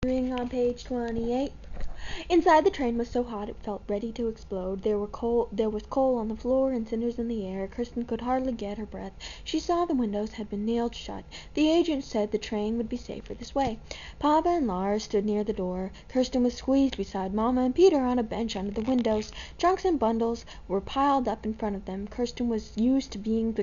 On page 28. Inside, the train was so hot it felt ready to explode. There was coal on the floor and cinders in the air. Kirsten could hardly get her breath. She saw the windows had been nailed shut. The agent said the train would be safer this way. Papa and Lars stood near the door. Kirsten was squeezed beside Mama and Peter on a bench under the windows. Trunks and bundles were piled up in front of them. Kirsten was used to being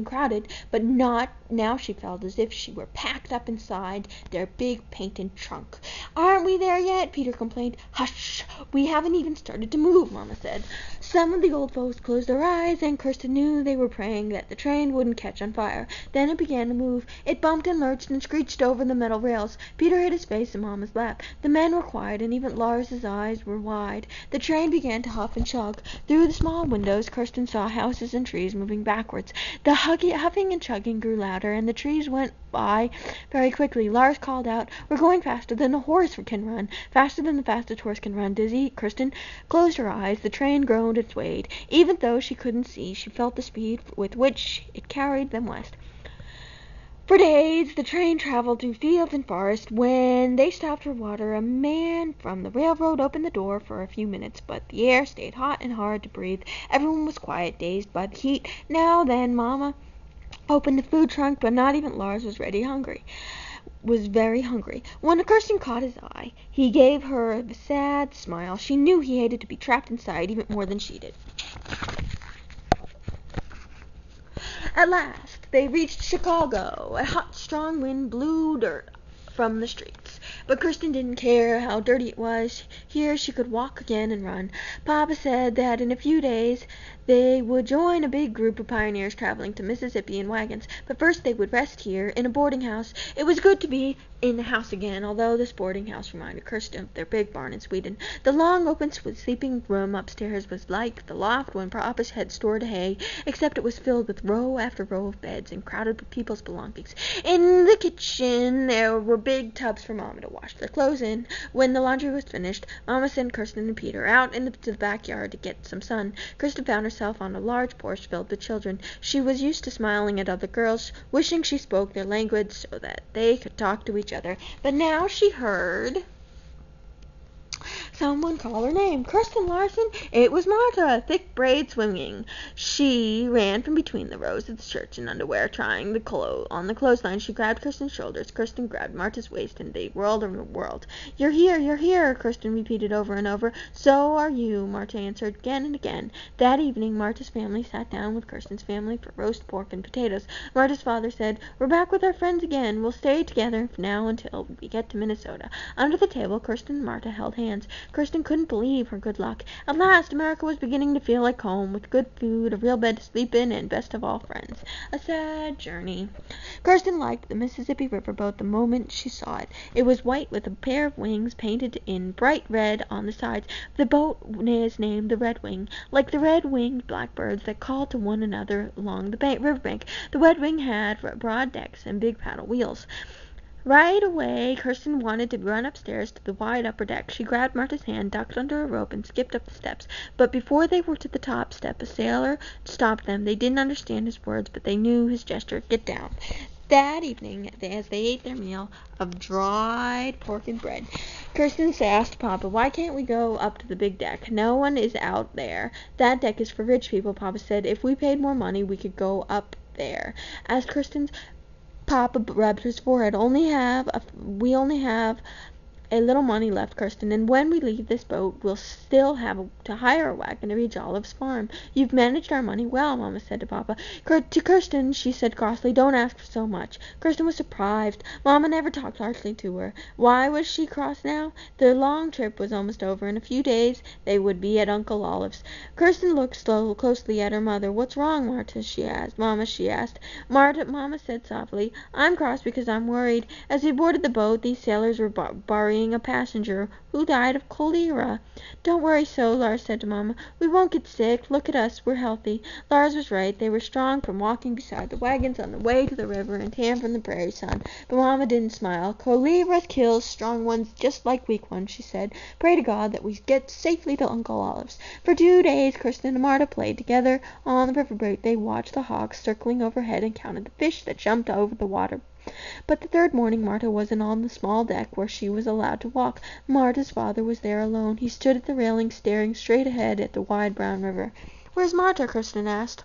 crowded, but not now. She felt as if she were packed up inside their big painted trunk. "Aren't we there yet?" Peter complained. "Hush! We haven't even started to move," Mama said. Some of the old folks closed their eyes, and Kirsten knew they were praying that the train wouldn't catch on fire. Then it began to move. It bumped and lurched and screeched over the metal rails. Peter hid his face in Mama's lap. The men were quiet, and even Lars's eyes were wide. The train began to huff and chug. Through the small windows, Kirsten saw houses and trees moving backwards. The huffing and chugging grew louder, and the trees went by very quickly. Lars called out, "We're going faster than a horse can run, faster than the fastest horse can run, Dizzy." Kirsten closed her eyes. The train groaned and swayed. Even though she couldn't see, she felt the speed with which it carried them west. For days the train traveled through fields and forests. When they stopped for water, a man from the railroad opened the door for a few minutes, but the air stayed hot and hard to breathe. Everyone was quiet, dazed by the heat. Now then, Mama opened the food trunk, but not even Lars was very hungry. When Kirsten caught his eye, he gave her a sad smile. She knew he hated to be trapped inside even more than she did. At last they reached Chicago. A hot, strong wind blew dirt from the streets, but Kirsten didn't care how dirty it was. Here she could walk again and run. Papa said that in a few days they would join a big group of pioneers traveling to Mississippi in wagons, but first they would rest here in a boarding house. It was good to be in the house again, although this boarding house reminded Kirsten of their big barn in Sweden. The long open sleeping room upstairs was like the loft when Papa had stored hay, except it was filled with row after row of beds and crowded with people's belongings. In the kitchen there were big tubs for Mama to wash their clothes in. When the laundry was finished, Mama sent Kirsten and Peter out to the backyard to get some sun. Kirsten found herself on a large porch filled with children. She was used to smiling at other girls, wishing she spoke their language so that they could talk to each other. But now she heard someone call her name. "Kirsten Larson!" It was Marta, thick braids swinging. She ran from between the rows of shirts and underwear, trying on the clothesline. She grabbed Kirsten's shoulders. Kirsten grabbed Marta's waist, and they whirled and whirled. "You're here, you're here," Kirsten repeated over and over. "So are you," Marta answered again and again. That evening, Marta's family sat down with Kirsten's family for roast pork and potatoes. Marta's father said, "We're back with our friends again. We'll stay together now until we get to Minnesota." Under the table, Kirsten and Marta held hands. Kirsten couldn't believe her good luck. At last, America was beginning to feel like home, with good food, a real bed to sleep in, and best of all, friends. A sad journey. Kirsten liked the Mississippi riverboat the moment she saw it. It was white with a pair of wings painted in bright red on the sides. The boat is named the Red Wing, like the red-winged blackbirds that called to one another along the riverbank. The Red Wing had broad decks and big paddle wheels. Right away, Kirsten wanted to run upstairs to the wide upper deck. She grabbed Marta's hand, ducked under a rope, and skipped up the steps. But before they were to the top step, a sailor stopped them. They didn't understand his words, but they knew his gesture. "Get down." That evening, as they ate their meal of dried pork and bread, Kirsten asked Papa, "Why can't we go up to the big deck? No one is out there. That deck is for rich people," Papa said. "If we paid more money, we could go up there." As Kirsten's Papa rubbed his forehead. We only have a little money left, Kirsten, and when we leave this boat, we'll still have to hire a wagon to reach Olive's farm. You've managed our money well," Mama said to Papa. To Kirsten, she said crossly, "Don't ask for so much." Kirsten was surprised. Mama never talked harshly to her. Why was she cross now? Their long trip was almost over. In a few days they would be at Uncle Olive's. Kirsten looked closely at her mother. "What's wrong, Marta?" she asked. Mama said softly, "I'm cross because I'm worried. As we boarded the boat, these sailors were burying a passenger who died of cholera." "Don't worry so," Lars said to Mama. "We won't get sick. Look at us. We're healthy." Lars was right. They were strong from walking beside the wagons on the way to the river and tan from the prairie sun. But Mama didn't smile. "Cholera kills strong ones just like weak ones," she said. "Pray to God that we get safely to Uncle Olive's." For 2 days, Kirsten and Marta played together on the riverboat. They watched the hawks circling overhead and counted the fish that jumped over the water But the third morning Martha wasn't on the small deck where she was allowed to walk. Martha's father was there alone. He stood at the railing staring straight ahead at the wide brown river. "Where's Martha?" Kirsten asked.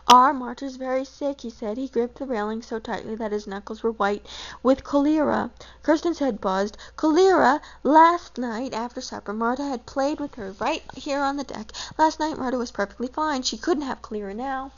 Martha's very sick," he said. He gripped the railing so tightly that his knuckles were white with cholera. Kirsten's head buzzed. "Cholera! Last night after supper Martha had played with her right here on the deck. Last night Martha was perfectly fine. She couldn't have cholera now."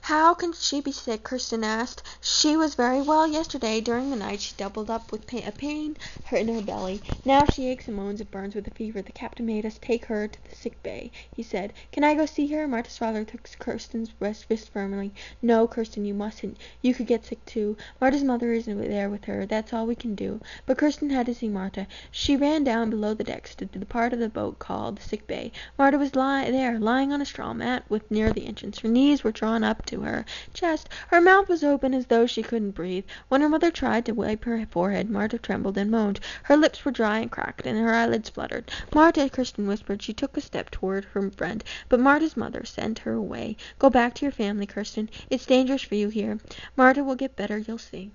"How can she be sick?" Kirsten asked. "She was very well yesterday. During the night she doubled up with a pain in her belly. Now she aches and moans and burns with a fever. The captain made us take her to the sick bay," he said. "Can I go see her?" Martha's father took Kirsten's wrist firmly. "No, Kirsten, you mustn't. You could get sick too. Martha's mother isn't there with her. That's all we can do." But Kirsten had to see Martha. She ran down below the decks to the part of the boat called the sick bay. Martha was lying on a straw mat near the entrance. Her knees were drawn up to her chest. Her mouth was open as though she couldn't breathe. When her mother tried to wipe her forehead, Martha trembled and moaned. Her lips were dry and cracked, and her eyelids fluttered. "Martha," Kirsten whispered. She took a step toward her friend, but Martha's mother sent her away. "Go back to your family, Kirsten. It's dangerous for you here. Martha will get better, you'll see."